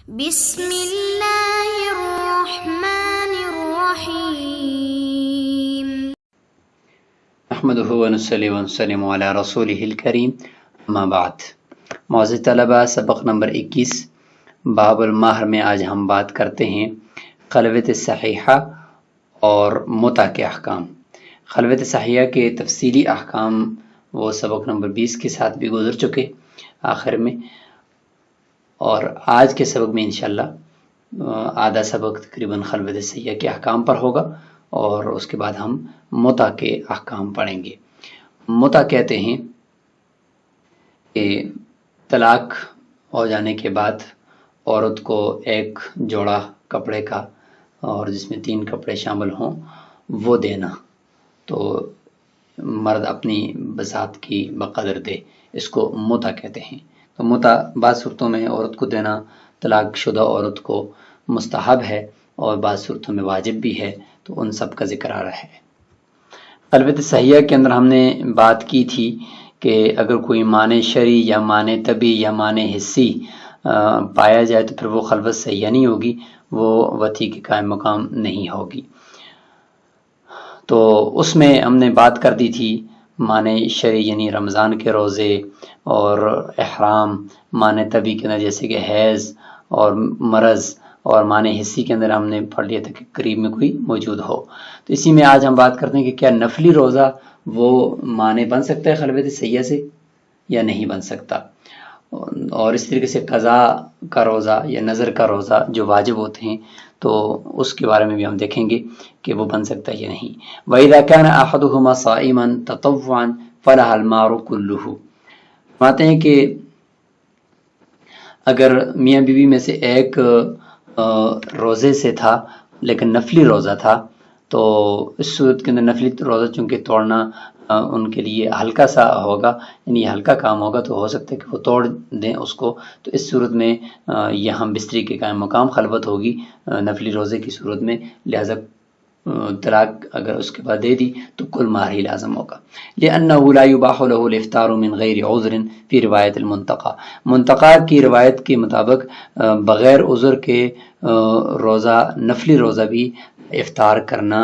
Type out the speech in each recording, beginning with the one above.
بسم اللہ الرحمن الرحیم نحمده ونصلی ونسلم علی رسولہ الکریم اما بعد۔ معزز طلبہ، سبق نمبر 21 باب المہر میں آج ہم بات کرتے ہیں خلوت صحیحہ اور متع کے احکام۔ خلوت صحیحہ کے تفصیلی احکام وہ سبق نمبر 20 کے ساتھ بھی گزر چکے آخر میں، اور آج کے سبق میں انشاءاللہ آدھا سبق تقریباً خلوت صحیحہ کے احکام پر ہوگا، اور اس کے بعد ہم متع کے احکام پڑھیں گے۔ متع کہتے ہیں کہ طلاق ہو جانے کے بعد عورت کو ایک جوڑا کپڑے کا، اور جس میں 3 کپڑے شامل ہوں، وہ دینا، تو مرد اپنی بساط کی بقدر دے، اس کو متع کہتے ہیں۔ تو متع بعض صورتوں میں عورت کو دینا طلاق شدہ عورت کو مستحب ہے، اور بعض صورتوں میں واجب بھی ہے، تو ان سب کا ذکر آ رہا ہے۔ خلوت صحیحہ کے اندر ہم نے بات کی تھی کہ اگر کوئی معنی شرعی یا معنی طبی یا معنی حسی پایا جائے تو پھر وہ خلوت صحیحہ نہیں ہوگی، وہ وطی کے قائم مقام نہیں ہوگی۔ تو اس میں ہم نے بات کر دی تھی معنی شرعی یعنی رمضان کے روزے اور احرام، معنی طبی کے اندر جیسے کہ حیض اور مرض، اور معنی حسی کے اندر ہم نے پڑھ لیا تھا کہ قریب میں کوئی موجود ہو۔ تو اسی میں آج ہم بات کرتے ہیں کہ کیا نفلی روزہ وہ معنی بن سکتا ہے خلوت صحیحہ سے یا نہیں بن سکتا، اور اس طریقے سے قضا کا روزہ یا نظر کا روزہ جو واجب ہوتے ہیں تو اس کے بارے میں بھی ہم دیکھیں گے کہ وہ بن سکتا ہے یا نہیں۔ وَإِذَا كَانَ أَحَدُهُمَا صَائِمًا تَطَوُّعًا فَلَهَا الْمَارُ كُلُّهُ۔ فرماتے ہیں کہ اگر میاں بیوی میں سے ایک روزے سے تھا لیکن نفلی روزہ تھا، تو اس صورت کے اندر نفلی روزہ چونکہ توڑنا ان کے لیے ہلکا سا ہوگا، یعنی ہلکا کام ہوگا، تو ہو سکتا ہے کہ وہ توڑ دیں اس کو، تو اس صورت میں یہاں بستری کے قائم مقام خلوت ہوگی نفلی روزے کی صورت میں، لہذا طلاق اگر اس کے بعد دے دی تو کل مہر ہی لازم ہوگا۔ لِأَنَّهُ لَا يُبَاحُ لَهُ الْإِفْطَارُ مِنْ غَيْرِ عُذْرٍ فِي رِوَایَةِ الْمُنْتَقَى۔ منتقى کی روایت کے مطابق بغیر عذر کے روزہ نفلی روزہ بھی افطار کرنا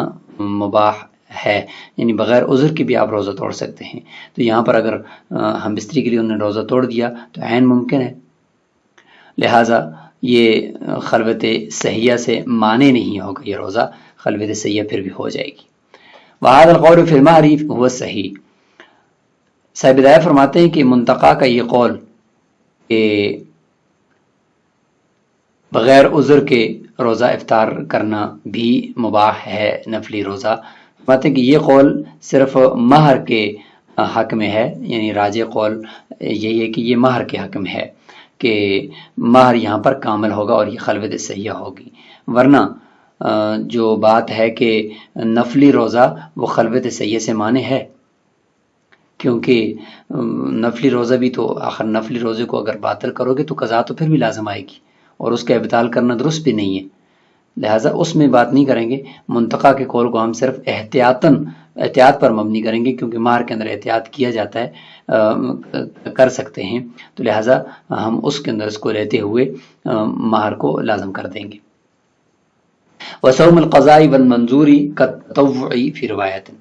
مباح ہے، یعنی بغیر عذر کے بھی آپ روزہ توڑ سکتے ہیں۔ تو یہاں پر اگر ہم بستری کے لیے انہوں نے روزہ توڑ دیا تو عین ممکن ہے، لہٰذا یہ خلوت صحیحہ سے مانے نہیں ہوگا، یہ روزہ خلوت صحیحہ پھر بھی ہو جائے گی۔ وَهَذَا الْقَوْلُ فِي الْمَهْرِ هُوَ الصَّحِیح۔ صاحب ہدایہ فرماتے ہیں کہ منتقى کا یہ قول کہ بغیر عذر کے روزہ افطار کرنا بھی مباح ہے نفلی روزہ، فرماتے ہیں کہ یہ قول صرف مہر کے حق میں ہے، یعنی راجح قول یہی ہے کہ یہ مہر کے حق میں ہے کہ مہر یہاں پر کامل ہوگا اور یہ خلوت صحیحہ ہوگی، ورنہ جو بات ہے کہ نفلی روزہ وہ خلوت صحیحہ سے مانے ہے، کیونکہ نفلی روزہ بھی تو آخر نفلی روزے کو اگر باطل کرو گے تو قضا تو پھر بھی لازم آئے گی، اور اس کا ابطال کرنا درست بھی نہیں ہے، لہٰذا اس میں بات نہیں کریں گے۔ منتقى کے قول کو ہم صرف احتیاط پر مبنی کریں گے، کیونکہ مہر کے اندر احتیاط کیا جاتا ہے، کر سکتے ہیں، تو لہٰذا ہم اس کے اندر اس کو لیتے ہوئے مہر کو لازم کر دیں گے۔ وَصَوْمُ الْقَضَاءِ وَالْمَنْظُورِ كَالتَّطَوُّعِ فِي رِوَایَةٍ۔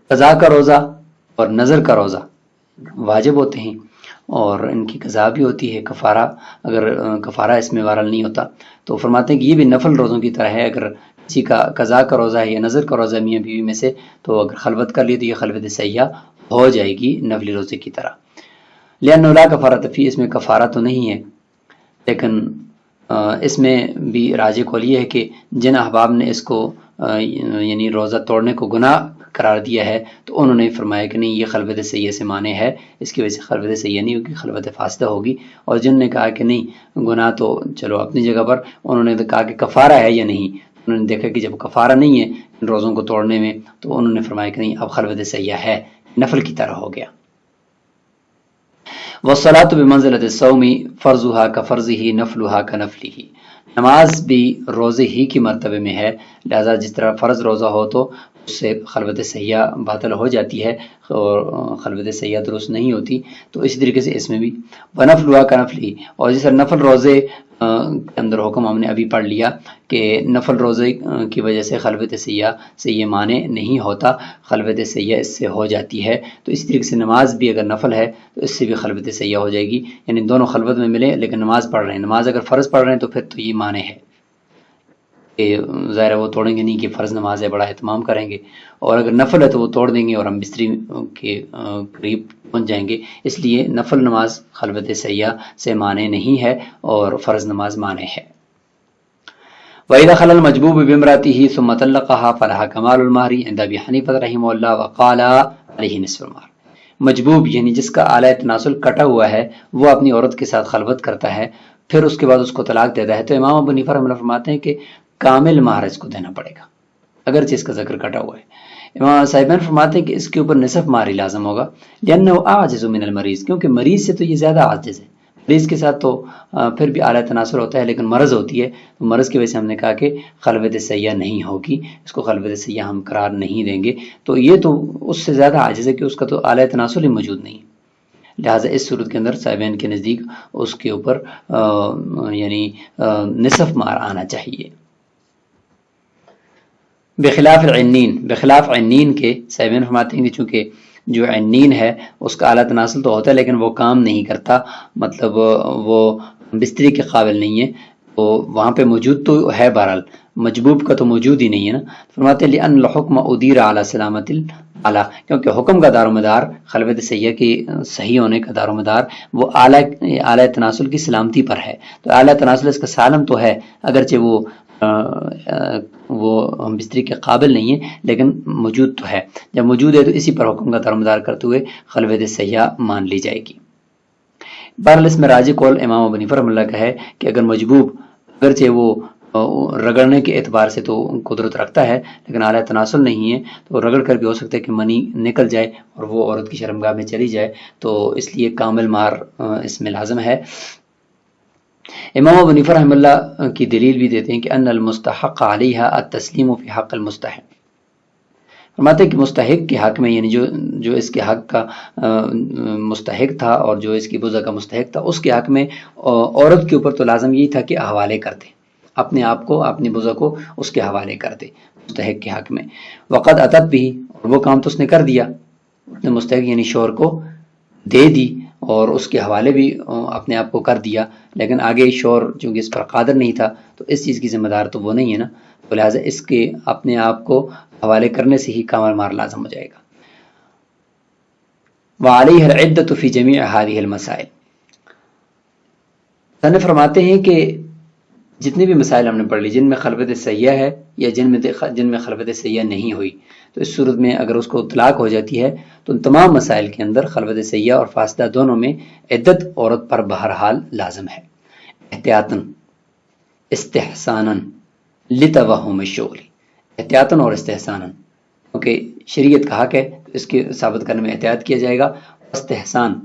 قضا کا روزہ اور نظر کا روزہ واجب ہوتے ہیں، اور ان کی قضا بھی ہوتی ہے، کفارہ اگر کفارہ اس میں وارد نہیں ہوتا، تو فرماتے ہیں کہ یہ بھی نفل روزوں کی طرح ہے، اگر کسی کا قضا کا روزہ ہے یا نظر کا روزہ میاں بیوی میں سے، تو اگر خلوت کر لی تو یہ خلوت صحیحہ ہو جائے گی نفلی روزے کی طرح۔ لِأَنَّهُ لَا كَفَارَةَ فِيهِ، اس میں کفارہ تو نہیں ہے، لیکن اس میں بھی راجح قول یہ ہے کہ جن احباب نے اس کو یعنی روزہ توڑنے کو گناہ قرار دیا ہے تو انہوں نے فرمایا کہ نہیں یہ خلوت صحیحہ سے مانے ہے، اس کی وجہ سے خلوت صحیحہ نہیں ہوگی، خلوت فاسدہ ہوگی، اور جن نے کہا کہ نہیں گناہ تو چلو اپنی جگہ پر، انہوں نے کہا کہ کفارہ ہے یا نہیں، انہوں نے دیکھا کہ جب کفارہ نہیں ہے ان روزوں کو توڑنے میں تو انہوں نے فرمایا کہ نہیں اب خلوت صحیحہ ہے، نفل کی طرح ہو گیا۔ وَالصَّلَاةُ بِمَنزِلَةِ الصَّوْمِ فَرْضُهَا كَفَرْضِهِ نَفْلُهَا كَنَفْلِهِ۔ نماز بھی روزے ہی کی مرتبے میں ہے، لہذا جس طرح فرض روزہ ہو تو اس سے خلوت سیاح باطل ہو جاتی ہے اور خلوت سیاح درست نہیں ہوتی. تو اسی طریقے سے اس میں بھی ونفل ہوا کا نفلی، اور جیسے نفل روزے کے اندر حکم ہم نے ابھی پڑھ لیا کہ نفل روزے کی وجہ سے خلوت سیاح سے یہ معنی نہیں ہوتا، خلوت سیاح اس سے ہو جاتی ہے. تو اسی طریقے سے نماز بھی اگر نفل ہے تو اس سے بھی خلوت سیاح ہو جائے گی، یعنی دونوں خلوت میں ملے لیکن نماز پڑھ رہے ہیں. نماز اگر فرض پڑھ رہے ہیں تو پھر تو یہ معنی ہے کہ ظاہر ہے وہ توڑیں گے نہیں کہ فرض نماز ہے بڑا اہتمام کریں گے، اور اگر نفل ہے تو وہ توڑ دیں گے اور ہم بستری کے قریب پہنچ جائیں گے. اس لیے نفل نماز خلوت سیاح سے معنی نہیں ہے اور فرض نماز معنی ہے. وَإِذَا خَلَا الْمَجْبُوبُ بِامْرَأَتِهِ ثُمَّ طَلَّقَهَا فَلَهَا كَمَالُ الْمَهْرِ عِنْدَ أَبِي حَنِيفَةَ رَحِمَهُ اللَّهُ وَقَالَ عَلَيْهِ نِصْفُ الْمَهْرِ. مجبوب یعنی جس کا آلہ تناسل کٹا ہوا ہے، وہ اپنی عورت کے ساتھ خلوت کرتا ہے پھر اس کے بعد اس کو طلاق دیتا ہے، تو امام ابو حنیفہ رحمہ اللہ فرماتے ہیں کہ کامل مہر اس کو دینا پڑے گا اگرچہ اس کا ذکر کٹا ہوا ہے. امام صاحبین فرماتے ہیں کہ اس کے اوپر نصف مہر ہی لازم ہوگا، لأنه أعجز من المریض، کیونکہ مریض سے تو یہ زیادہ عاجز ہے. مریض کے ساتھ تو پھر بھی اعلیٰ تناسل ہوتا ہے لیکن مرض ہوتی ہے، تو مرض کی وجہ سے ہم نے کہا کہ خلوت سیاح نہیں ہوگی، اس کو خلوت سیاح ہم قرار نہیں دیں گے. تو یہ تو اس سے زیادہ عاجز ہے کہ اس کا تو اعلیٰ تناسل ہی موجود نہیں ہے. لہٰذا اس صورت کے اندر صاحبین کے نزدیک اس کے اوپر یعنی نصف مہر آنا چاہیے. بخلاف العنین، بخلاف عنین کے صاحبین فرماتے ہیں کہ چونکہ جو عنین ہے اس کا اعلیٰ تناسل تو ہوتا ہے لیکن وہ کام نہیں کرتا، مطلب وہ بستری کے قابل نہیں ہے، تو وہاں پہ موجود تو ہے، بہرحال مجبوب کا تو موجود ہی نہیں ہے نا. فرماتے ہیں لأن الحکم ادیر علی سلامت اعلیٰ، کیونکہ حکم کا دار و مدار خلوت سیاح کی صحیح ہونے کا دار و مدار وہ اعلیٰ تناسل کی سلامتی پر ہے. تو اعلیٰ تناسل اس کا سالم تو ہے اگرچہ وہ بستری کے قابل نہیں ہے لیکن موجود تو ہے. جب موجود ہے تو اسی پر حکم کا دار و مدار کرتے ہوئے خلوت سیاح مان لی جائے گی. بہرحال اس میں راجح قول امام ابو حنیفہ رحمہ اللہ کا ہے کہ اگر مجبوب اگرچہ وہ رگڑنے کے اعتبار سے تو قدرت رکھتا ہے لیکن اعلیٰ تناسل نہیں ہے، تو رگڑ کر بھی ہو سکتا ہے کہ منی نکل جائے اور وہ عورت کی شرمگاہ میں چلی جائے، تو اس لیے کامل مہر اس میں لازم ہے. امام ابو حنیفہ رحمہ اللہ کی دلیل بھی دیتے ہیں کہ ان المستحق علیہا التسلیم فی حق المستحق. فرماتے ہیں کہ مستحق کے حق میں، یعنی جو اس کے حق کا مستحق تھا اور جو اس کی بزہ کا مستحق تھا، اس کے حق میں عورت کے اوپر تو لازم یہی تھا کہ حوالے کر دے اپنے آپ کو، اپنی بزہ کو اس کے حوالے کر دے مستحق کے حق میں. وقد اتت بھی، اور وہ کام تو اس نے کر دیا، اس نے مستحق یعنی شوہر کو دے دی اور اس کے حوالے بھی اپنے آپ کو کر دیا، لیکن آگے شوہر چونکہ اس پر قادر نہیں تھا تو اس چیز کی ذمہ دار تو وہ نہیں ہے نا، تو لہٰذا اس کے اپنے آپ کو حوالے کرنے سے ہی کامل مہر لازم ہو جائے گا. وعلیہ العدۃ فی جمیع ہذہ المسائل. صنف فرماتے ہیں کہ جتنے بھی مسائل ہم نے پڑھ لی جن میں خلوت سیاح ہے یا جن میں خلوت سیاح نہیں ہوئی، تو اس صورت میں اگر اس کو طلاق ہو جاتی ہے تو ان تمام مسائل کے اندر خلوت سیاح اور فاسدہ دونوں میں عدت عورت پر بہرحال لازم ہے، احتیاطاً استحساناً لتوہم الشغل، احتیاطاً اور استحساناً، کیونکہ شریعت کا حق ہے اس کے ثابت کرنے میں احتیاط کیا جائے گا. استحسان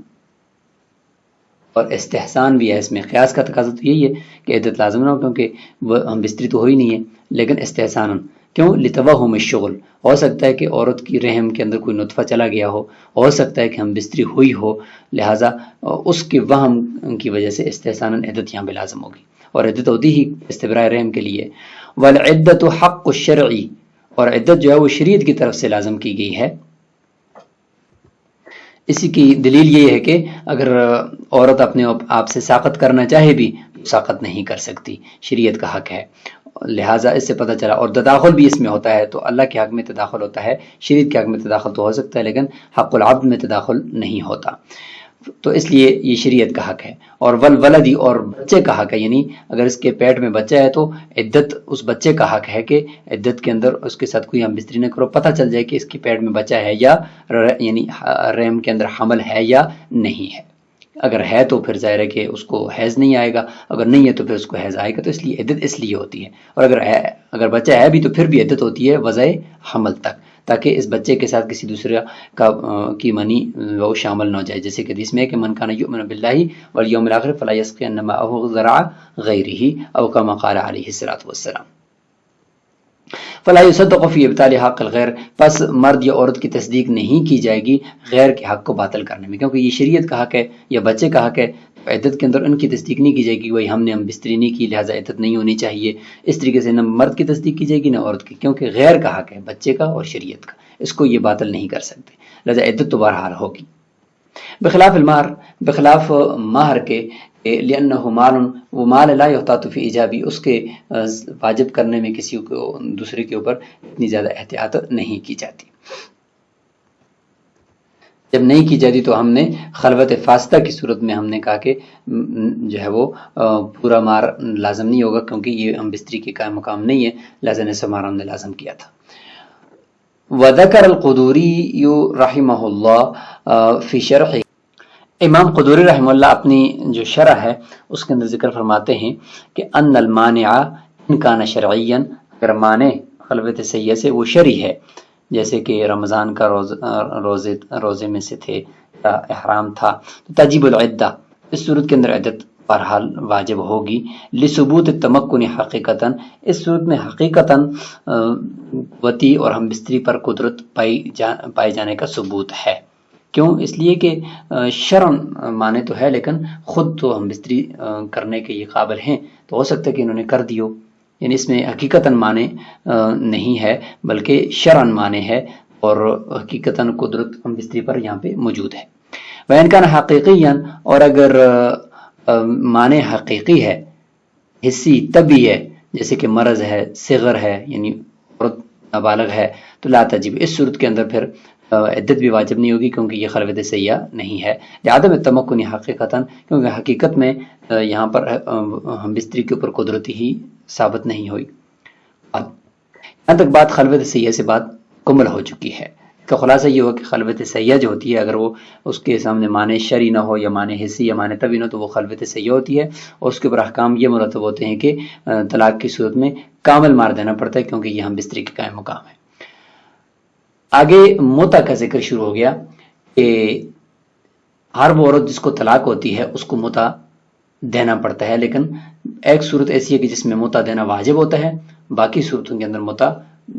اور استحسان بھی ہے، اس میں قیاس کا تقاضا تو یہی ہے کہ عدت لازم نہ ہو کیونکہ وہ ہم بستری تو ہوئی نہیں ہے، لیکن استحسان کیوں؟ لتوہم الشغل، ہو سکتا ہے کہ عورت کی رحم کے اندر کوئی نطفہ چلا گیا ہو سکتا ہے کہ ہم بستری ہوئی ہو، لہٰذا اس کے وہم کی وجہ سے استحسان عدت یہاں پہ لازم ہوگی، اور عدت ہوتی ہی استبراء رحم کے لیے. والعدت حق الشرعی، اور عدت جو ہے وہ شریعت کی طرف سے لازم کی گئی ہے. اسی کی دلیل یہ ہے کہ اگر عورت اپنے آپ سے ساقط کرنا چاہے بھی ساقط نہیں کر سکتی، شریعت کا حق ہے. لہٰذا اس سے پتہ چلا، اور تداخل بھی اس میں ہوتا ہے، تو اللہ کے حق میں تداخل ہوتا ہے، شریعت کے حق میں تداخل تو ہو سکتا ہے لیکن حق العبد میں تداخل نہیں ہوتا، تو اس لیے یہ شریعت کا حق ہے. اور والولدی، اور بچے کا حق ہے، یعنی اگر اس کے پیٹ میں بچہ ہے تو عدت اس بچے کا حق ہے کہ عدت کے اندر اس کے ساتھ کوئی ہم بستری نہ کرو، پتہ چل جائے کہ اس کے پیٹ میں بچہ ہے یا یعنی رحم کے اندر حمل ہے یا نہیں ہے. اگر ہے تو پھر ظاہر ہے کہ اس کو حیض نہیں آئے گا، اگر نہیں ہے تو پھر اس کو حیض آئے گا، تو اس لیے عدت اس لیے ہوتی ہے. اور اگر بچہ ہے بھی تو پھر بھی عدت ہوتی ہے وضع حمل تک، تاکہ اس بچے کے ساتھ کسی دوسرے کی منی وہ شامل نہ ہو جائے، جیسے کہ حدیث میں ہے کہ من کان یؤمن باللہ والیوم الاخر فلا یسقین ماءہ ذرع غیرہ او کما قال علیہ الصلوۃ والسلام. فلا یصدق فی ابطال حق الغیر، پس مرد یا عورت کی تصدیق نہیں کی جائے گی غیر کے حق کو باطل کرنے میں، کیونکہ یہ شریعت کا حق ہے یا بچے کا حق ہے، عدت کے اندر ان کی تصدیق نہیں کی جائے گی، وہی ہم نے بستری نہیں کی لہٰذا عدت نہیں ہونی چاہیے، اس طریقے سے نہ مرد کی تصدیق کی جائے گی نہ عورت کی، کیونکہ غیر کا حق ہے بچے کا اور شریعت کا، اس کو یہ باطل نہیں کر سکتے، لہٰذا عدت تو بہرحال ہوگی۔ بخلاف المہر، بخلاف مہر کے، لأنہ مال، وہ مال لا یحتاط فی ایجابی، اس کے واجب کرنے میں کسی کو دوسرے کے اوپر اتنی زیادہ احتیاط نہیں کی جاتی، جب نہیں کی جاتی تو ہم نے خلوت فاسدہ کی صورت میں ہم نے کہا کہ جو ہے وہ پورا مہر لازم نہیں ہوگا، کیونکہ یہ ہم بستری کے قائم مقام نہیں ہے، لہذا نصف مہر ہم نے لازم کیا تھا۔ وذکر القدوری رحمہ اللہ فی شرح، امام قدوری رحمہ اللہ اپنی جو شرح ہے اس کے اندر ذکر فرماتے ہیں کہ ان المانع ان کان شرعیا، اگر مانع خلوت سیہ سے وہ شرعی ہے، جیسے کہ رمضان کا روزے میں سے تھے یا احرام تھا، تو تجب العدہ، اس صورت کے اندر عدت بہرحال واجب ہوگی، لثبوت التمکن حقیقتاً، اس صورت میں حقیقتاً قوتی اور ہم بستری پر قدرت پائے جانے کا ثبوت ہے۔ کیوں؟ اس لیے کہ شرعن مانے تو ہے لیکن خود تو ہم بستری کرنے کے یہ قابل ہیں، تو ہو سکتا ہے کہ انہوں نے کر دیو، یعنی اس میں حقیقتاً مانے نہیں ہے بلکہ شرعن مانے ہے، اور حقیقتاً قدرت ہم بستری پر یہاں پہ موجود ہے۔ وَإِنْ كَانَ حَقِيقِيًّا، اور اگر معنی حقیقی ہے، حسی طبی ہے، جیسے کہ مرض ہے، صغر ہے، یعنی عورت نابالغ ہے، تو لا تجب، اس صورت کے اندر پھر عدت بھی واجب نہیں ہوگی، کیونکہ یہ خلوت سیہ نہیں ہے، لعدم التمکن حقیقتاً، کیونکہ حقیقت میں یہاں پر ہم بستری کے اوپر قدرت ہی ثابت نہیں ہوئی۔ یہاں تک بات خلوت سیہ سے بات مکمل ہو چکی ہے۔ اس کا خلاصہ یہ ہوا کہ خلوت سیہ جو ہوتی ہے، اگر وہ اس کے سامنے معنی شرعی نہ ہو یا معنی حسی یا معنی طبی نہ ہو تو وہ خلوت سیہ ہوتی ہے، اور اس کے اوپر احکام یہ مرتب ہوتے ہیں کہ طلاق کی صورت میں کامل مہر دینا پڑتا ہے، کیونکہ یہ ہم بستری کے قائم مقام ہے۔ آگے متع کا ذکر شروع ہو گیا کہ ہر وہ عورت جس کو طلاق ہوتی ہے اس کو متع دینا پڑتا ہے، لیکن ایک صورت ایسی ہے کہ جس میں متع دینا واجب ہوتا ہے، باقی صورتوں کے اندر متع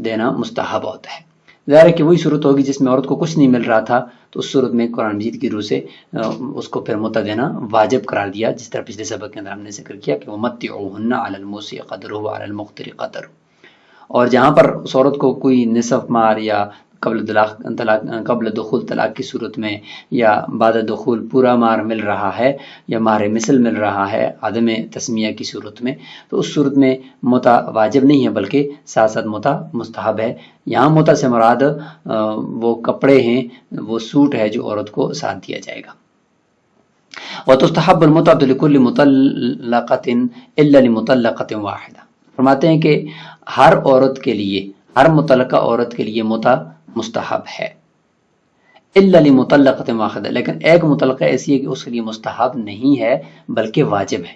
دینا مستحب ہوتا ہے۔ ظاہر ہے کہ وہی صورت ہوگی جس میں عورت کو کچھ نہیں مل رہا تھا، تو اس صورت میں قرآن مجید کی روح سے اس کو پھر متع دینا واجب قرار دیا، جس طرح پچھلے سبق کے اندر ہم نے ذکر کیا کہ وَمَتِّعُوهُنَّ عَلَى الْمُوسِعِ قَدْرُهُ وَعَلَى الْمُقْتِرِ قَدْرُهُ، اور جہاں پر اس عورت کو کوئی نصف مہر یا قبل دخول طلاق کی صورت میں یا بعد دخول پورا مہر مل رہا ہے یا مہر مثل مل رہا ہے عدم تسمیہ کی صورت میں، تو اس صورت میں متع واجب نہیں ہے بلکہ ساتھ ساتھ متع مستحب ہے۔ یہاں متع سے مراد وہ کپڑے ہیں، وہ سوٹ ہے جو عورت کو ساتھ دیا جائے گا۔ وَتُسْتَحَبُّ الْمُتْعَةُ لِكُلِّ مُطَلَّقَةٍ إِلَّا لِمُطَلَّقَةٍ وَاحِدَةٍ، فرماتے ہیں کہ ہر عورت کے لیے، ہر مطلقہ عورت کے لیے متع مستحب ہے، الا لمطلقۃ واحدہ، لیکن ایک مطلقہ ایسی ہے کہ اس کے لیے مستحب نہیں ہے بلکہ واجب ہے۔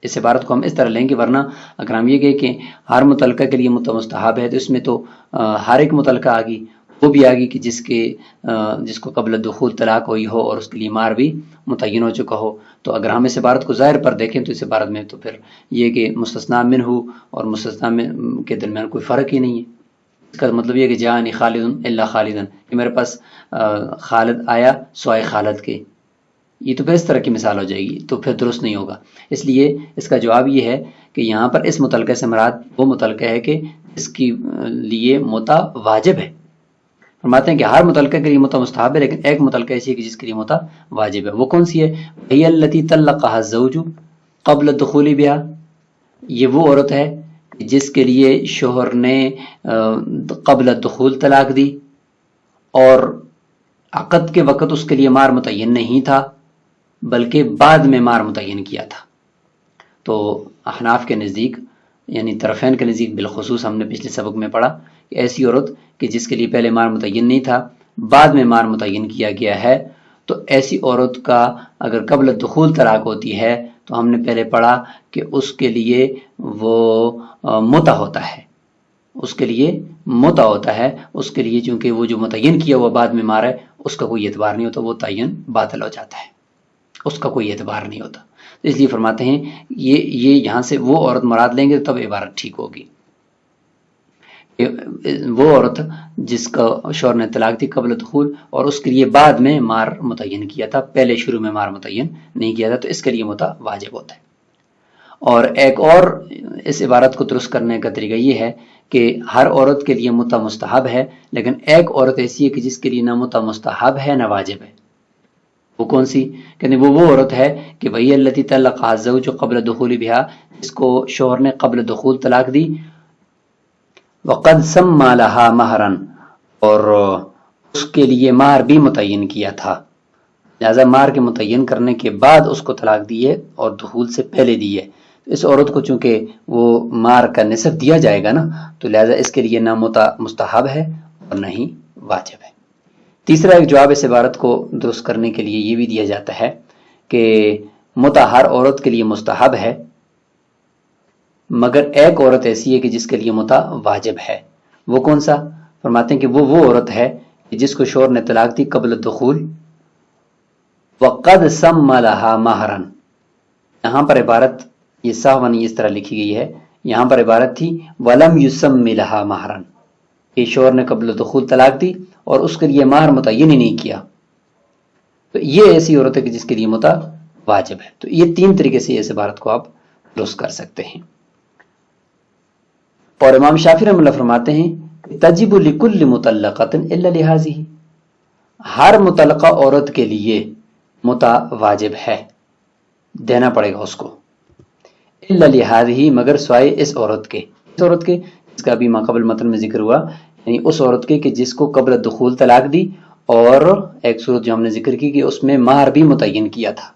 اس عبارت کو ہم اس طرح لیں گے، ورنہ اگر ہم یہ کہیں کہ ہر مطلقہ کے لیے متع مستحب ہے تو اس میں تو ہر ایک مطلقہ آ گئی، وہ بھی آ گئی کہ جس کو قبل دخول طلاق ہوئی ہو اور اس کے لیے مہر بھی متعین ہو چکا ہو، تو اگر ہم اس عبارت کو ظاہر پر دیکھیں تو اس عبارت میں تو پھر یہ کہ مستثنیٰ منہ اور مستثنیٰ کے درمیان کوئی فرق ہی نہیں ہے۔ اس کا مطلب یہ کہ جاءنی خالد الا خالدا، کہ میرے پاس خالد آیا سوائے خالد کے، یہ تو پھر اس طرح کی مثال ہو جائے گی، تو پھر درست نہیں ہوگا۔ اس لیے اس کا جواب یہ ہے کہ یہاں پر اس متعلقہ سے مراد وہ متعلقہ ہے کہ اس کے لیے متع واجب ہے۔ فرماتے ہیں کہ ہر متعلقہ کے لیے متع مستحب ہے، لیکن ایک متعلقہ ایسی ہے کہ جس کے لیے متع واجب ہے۔ وہ کون سی ہے؟ وہی التی طلقها الزوج قبل الدخول بها، یہ وہ عورت ہے جس کے لیے شوہر نے قبل الدخول طلاق دی اور عقد کے وقت اس کے لیے مہر متعین نہیں تھا بلکہ بعد میں مہر متعین کیا تھا۔ تو احناف کے نزدیک، یعنی طرفین کے نزدیک بالخصوص، ہم نے پچھلے سبق میں پڑھا کہ ایسی عورت کہ جس کے لیے پہلے مہر متعین نہیں تھا بعد میں مہر متعین کیا گیا ہے، تو ایسی عورت کا اگر قبل دخول طلاق ہوتی ہے تو ہم نے پہلے پڑھا کہ اس کے لیے وہ متع ہوتا ہے، اس کے لیے متع ہوتا ہے، اس کے لیے چونکہ وہ جو متعین کیا ہوا بعد میں مہر ہے اس کا کوئی اعتبار نہیں ہوتا، وہ تعین باطل ہو جاتا ہے، اس کا کوئی اعتبار نہیں ہوتا۔ اس لیے فرماتے ہیں یہ یہاں سے وہ عورت مراد لیں گے تب عبارت ٹھیک ہوگی۔ وہ عورت جس کا شوہر نے طلاق دی قبل دخول اور اس کے لیے بعد میں مہر متعین کیا تھا، پہلے شروع میں مہر متعین نہیں کیا تھا، تو اس کے لیے متع واجب ہوتا ہے۔ اور ایک اور اس عبارت کو درست کرنے کا طریقہ یہ ہے کہ ہر عورت کے لیے متع مستحب ہے، لیکن ایک عورت ایسی ہے کہ جس کے لیے نہ متع مستحب ہے نہ واجب ہے۔ وہ کون سی؟ کہتے وہ عورت ہے کہ وہی التی طلقها الزوج قبل دخول بها، جس کو شوہر نے قبل دخول طلاق دی، وقد سمى لها مہرا، اور اس کے لیے مہر بھی متعین کیا تھا، لہذا مہر کے متعین کرنے کے بعد اس کو طلاق دی ہے اور دخول سے پہلے دی ہے۔ اس عورت کو چونکہ وہ مہر کا نصف دیا جائے گا نا، تو لہذا اس کے لیے نہ متع مستحب ہے اور نہ ہی واجب ہے۔ تیسرا ایک جواب اس عبارت کو درست کرنے کے لیے یہ بھی دیا جاتا ہے کہ متع ہر عورت کے لیے مستحب ہے، مگر ایک عورت ایسی ہے کہ جس کے لیے متع واجب ہے۔ وہ کون سا؟ فرماتے ہیں کہ وہ عورت ہے جس کو شوہر نے طلاق دی قبل الدخول، وقد سمى لها مہرا، یہاں پر عبارت یہ ساون اس طرح لکھی گئی ہے، یہاں پر عبارت تھی ولم یسمی لها مہرا، کہ شوہر نے قبل الدخول طلاق دی اور اس کے لیے مہر متعین ہی نہیں کیا، تو یہ ایسی عورت ہے کہ جس کے لیے متع واجب ہے۔ تو یہ تین طریقے سے اس عبارت کو آپ درست کر سکتے ہیں۔ اور امام شافعی رحمۃ اللہ فرماتے ہیں تجب لکل مطلقۃ الا لهذه، ہر مطلقہ عورت کے لیے متع واجب ہے، دینا پڑے گا اس کو، الا لهذه، مگر سوائے اس عورت کے، جس کا بھی ماقبل متن میں ذکر ہوا، یعنی اس عورت کے کہ جس کو قبل دخول طلاق دی اور ایک صورت جو ہم نے ذکر کی کہ اس میں مہر بھی متعین کیا تھا،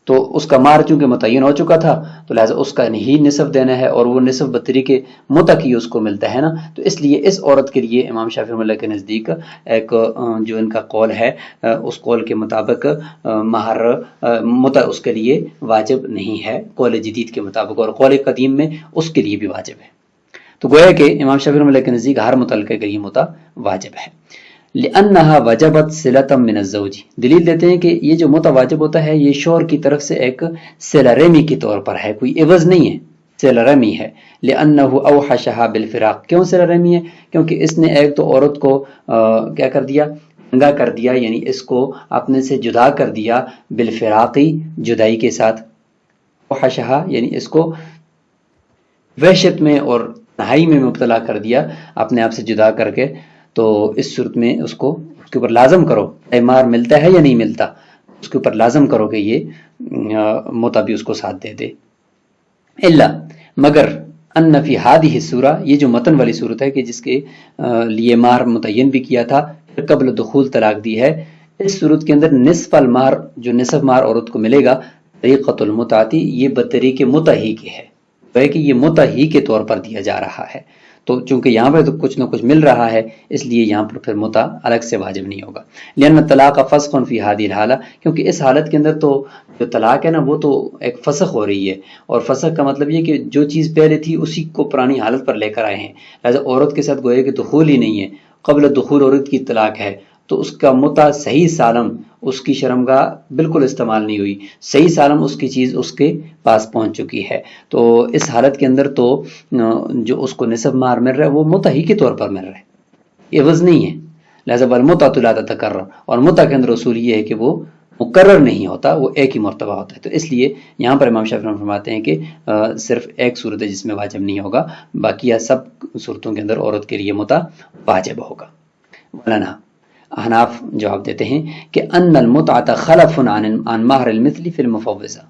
تو اس کا مہر چونکہ متعین ہو چکا تھا تو لہٰذا اس کا ہی نصف دینا ہے، اور وہ نصف بطریق متع کی اس کو ملتا ہے نا، تو اس لیے اس عورت کے لیے امام شافعی رحمۃ اللہ کے نزدیک ایک جو ان کا قول ہے اس قول کے مطابق مہر متع اس کے لیے واجب نہیں ہے قول جدید کے مطابق، اور قول قدیم میں اس کے لیے بھی واجب ہے۔ تو گویا کہ امام شافعی رحمۃ اللہ کے نزدیک ہر متعلقہ کے لیے متع واجب ہے، لأنها وجبت صلة من الزوج، دلیل دیتے ہیں کہ یہ جو متع واجب ہوتا ہے یہ شوہر کی طرف سے ایک صلہ رحمی کے طور پر ہے، کوئی عوض نہیں ہے، صلہ رحمی ہے۔ لأنه اوحشها بالفراق، کیوں صلہ رحمی ہے؟ کیونکہ اس نے ایک تو عورت کو کیا کر دیا؟ ننگا کر دیا، یعنی اس کو اپنے سے جدا کر دیا، بالفراقی، جدائی کے ساتھ، اوحشها یعنی اس کو وحشت میں اور تنہائی میں مبتلا کر دیا اپنے آپ سے جدا کر کے، تو اس صورت میں اس کے اوپر لازم کرو، مہر ملتا ہے یا نہیں ملتا، اس کے اوپر لازم کرو کہ یہ متع بھی اس کو ساتھ دے دے۔ الا، مگر ان فی هذه الصورہ، یہ جو متن والی صورت ہے کہ جس کے لیے مہر متعین بھی کیا تھا پھر قبل دخول طلاق دی ہے، اس صورت کے اندر نصف المہر، جو نصف مہر عورت کو ملے گا، طریقۃ المتعۃ، یہ بطریق متع ہی کے ہے، کہ یہ متع ہی کے طور پر دیا جا رہا ہے، تو چونکہ یہاں پر تو کچھ نہ کچھ مل رہا ہے اس لیے یہاں پر پھر متع الگ سے واجب نہیں ہوگا۔ لأن الطلاق فسخ فی هذه الحالہ، کیونکہ اس حالت کے اندر تو جو طلاق ہے نا وہ تو ایک فسخ ہو رہی ہے، اور فسخ کا مطلب یہ کہ جو چیز پہلے تھی اسی کو پرانی حالت پر لے کر آئے ہیں، لہذا عورت کے ساتھ گویا کہ دخول ہی نہیں ہے، قبل دخول عورت کی طلاق ہے، تو اس کا متع صحیح سالم، اس کی شرمگاہ بالکل استعمال نہیں ہوئی، صحیح سالم اس کی چیز اس کے پاس پہنچ چکی ہے، تو اس حالت کے اندر تو جو اس کو نصف مہر مل رہا ہے وہ متع ہی کے طور پر مل رہا ہے، عوض نہیں ہے، لہذا والمتعۃ لا تتکرر، اور متع کے اندر اصول یہ ہے کہ وہ مکرر نہیں ہوتا، وہ ایک ہی مرتبہ ہوتا ہے، تو اس لیے یہاں پر امام شافعی فرماتے ہیں کہ صرف ایک صورت ہے جس میں واجب نہیں ہوگا، باقی سب صورتوں کے اندر عورت کے لیے متع واجب ہوگا۔ مولانا احناف جواب دیتے ہیں کہ ان المتعۃ خلف عن مہر المثل فی المفوضہ،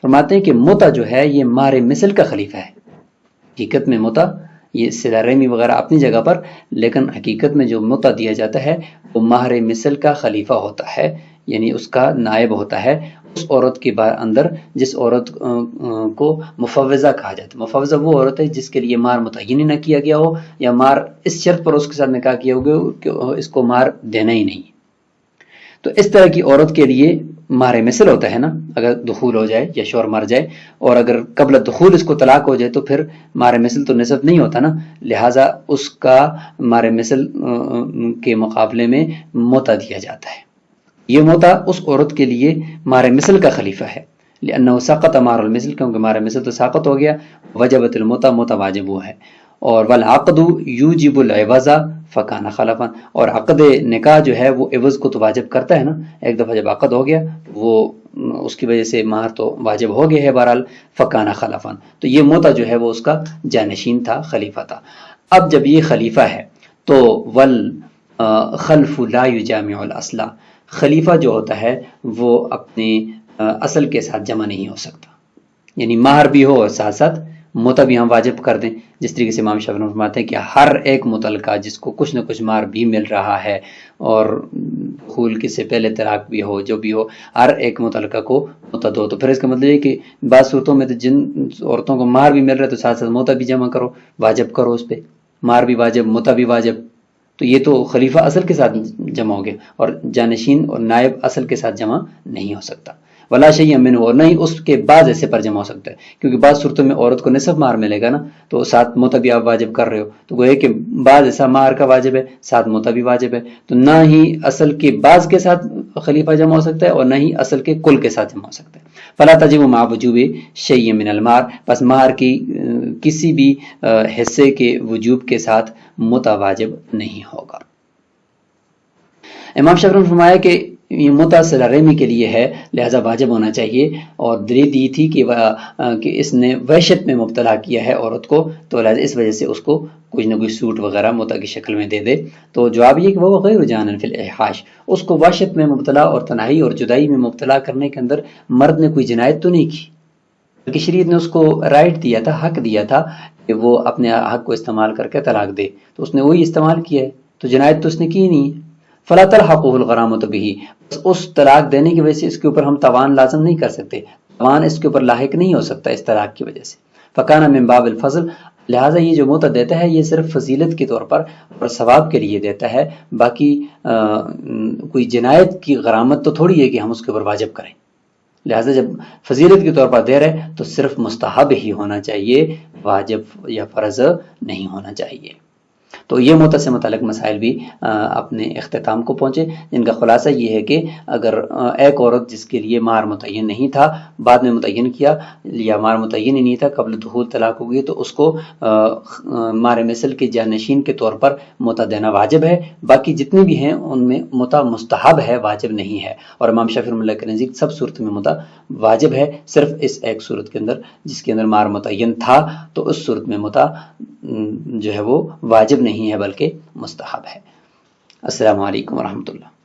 فرماتے ہیں کہ متع جو ہے یہ مہر مثل کا خلیفہ ہے، حقیقت میں متع یہ صلہ رحمی وغیرہ اپنی جگہ پر، لیکن حقیقت میں جو متع دیا جاتا ہے وہ مہر مثل کا خلیفہ ہوتا ہے، یعنی اس کا نائب ہوتا ہے اس عورت کے اندر جس عورت کو مفوضہ کہا جاتا ہے۔ مفوضہ وہ عورت ہے جس کے لیے مہر متعین نہ کیا گیا ہو، یا مہر اس شرط پر اس کے ساتھ نکاح کیا ہو کہ اس کو مہر دینا ہی نہیں، تو اس طرح کی عورت کے لیے مہر مثل ہوتا ہے نا، اگر دخول ہو جائے یا شوہر مر جائے، اور اگر قبل دخول اس کو طلاق ہو جائے تو پھر مہر مثل تو نصف نہیں ہوتا نا، لہٰذا اس کا مہر مثل کے مقابلے میں متع دیا جاتا ہے، یہ متع اس عورت کے لیے مہر مثل کا خلیفہ ہے، لأنه سقط مہر المثل، کیونکہ مہر مثل تو ساقط ہو گیا، وجبت المتع، متع واجب ہوا ہے، اور والعقد یوجب العوض فکان خلفا، اور عقد نکاح جو ہے وہ عوض کو تو واجب کرتا ہے نا، ایک دفعہ جب عقد ہو گیا وہ اس کی وجہ سے مہر تو واجب ہو گیا ہے بہرحال، فکان خلفا، تو یہ موتا جو ہے وہ اس کا جانشین تھا، خلیفہ تھا۔ اب جب یہ خلیفہ ہے تو والخلف لا یجامع الاصل، خلیفہ جو ہوتا ہے وہ اپنے اصل کے ساتھ جمع نہیں ہو سکتا، یعنی مہر بھی ہو اور ساتھ ساتھ موتا بھی ہم واجب کر دیں، جس طریقے سے امام شافعی فرماتے ہیں کہ ہر ایک متعلقہ جس کو کچھ نہ کچھ مہر بھی مل رہا ہے اور دخول سے پہلے طلاق بھی ہو جو بھی ہو، ہر ایک متعلقہ کو موتا دو، تو پھر اس کا مطلب یہ کہ بعض صورتوں میں تو جن عورتوں کو مہر بھی مل رہا ہے تو ساتھ ساتھ موتا بھی جمع کرو، واجب کرو، اس پہ مہر بھی واجب موتا بھی واجب، تو یہ تو خلیفہ اصل کے ساتھ جمع ہو گیا، اور جانشین اور نائب اصل کے ساتھ جمع نہیں ہو سکتا۔ ولا شیء منہ، اور نہیں اس کے بعد ایسے پر جمع ہو سکتا ہے، کیونکہ بعض صورتوں میں عورت کو نصف مہر ملے گا نا، تو ساتھ موتا بھی آپ واجب کر رہے ہو، تو وہ ہے کہ بعض ایسا مہر کا واجب ہے ساتھ موتا بھی واجب ہے، تو نہ ہی اصل کے بعض کے ساتھ خلیفہ جمع ہو سکتا ہے اور نہ ہی اصل کے کل کے ساتھ جمع ہو سکتا ہے۔ فلا تجب مع وجوب شیء من المہر، پس مہر کی کسی بھی حصے کے وجوب کے ساتھ موتا واجب نہیں ہوگا۔ امام شافعی نے فرمایا کہ یہ موتا صلہ رحمی کے لیے ہے، لہذا واجب ہونا چاہیے، اور دلیل دی تھی کہ اس نے وحشت میں مبتلا کیا ہے عورت کو، تو لہذا اس وجہ سے اس کو کچھ نہ کچھ سوٹ وغیرہ موتا کی شکل میں دے دے، تو جواب یہ کہ وہ غیر جانن فی الاحاش، اس کو وحشت میں مبتلا اور تنہائی اور جدائی میں مبتلا کرنے کے اندر مرد نے کوئی جنایت تو نہیں کی، بلکہ شریعت نے اس کو رائٹ دیا تھا، حق دیا تھا کہ وہ اپنے حق کو استعمال کر کے طلاق دے، تو اس نے وہی استعمال کیا ہے، تو جنایت تو اس نے کی نہیں ہے۔ فلا تلحقه الغرامۃ به، اس طلاق دینے کی وجہ سے اس کے اوپر ہم تاوان لازم نہیں کر سکتے، تاوان اس کے اوپر لاحق نہیں ہو سکتا اس طلاق کی وجہ سے، فکان من باب الفضل، لہٰذا یہ جو موتا دیتا ہے یہ صرف فضیلت کے طور پر اور ثواب کے لیے دیتا ہے، باقی کوئی جنایت کی غرامت تو تھوڑی ہے کہ ہم اس کے اوپر واجب کریں، لہٰذا جب فضیلت کے طور پر دے رہے تو صرف مستحب ہی ہونا چاہیے، واجب یا فرض نہیں ہونا چاہیے۔ تو یہ موتا سے متعلق مسائل بھی اپنے اختتام کو پہنچے، جن کا خلاصہ یہ ہے کہ اگر ایک عورت جس کے لیے مہر متعین نہیں تھا بعد میں متعین کیا، یا مہر متعین ہی نہیں تھا قبل دخول طلاق ہو گئی، تو اس کو مہر مثل کے جانشین کے طور پر موتا دینا واجب ہے، باقی جتنے بھی ہیں ان میں موتا مستحب ہے، واجب نہیں ہے، اور امام شافعی رحمۃ اللہ کے نزدیک سب صورت میں موتا واجب ہے، صرف اس ایک صورت کے اندر جس کے اندر مہر متعین تھا تو اس صورت میں موتا جو ہے وہ واجب نہیں ہے بلکہ مستحب ہے۔ السلام علیکم ورحمۃ اللہ۔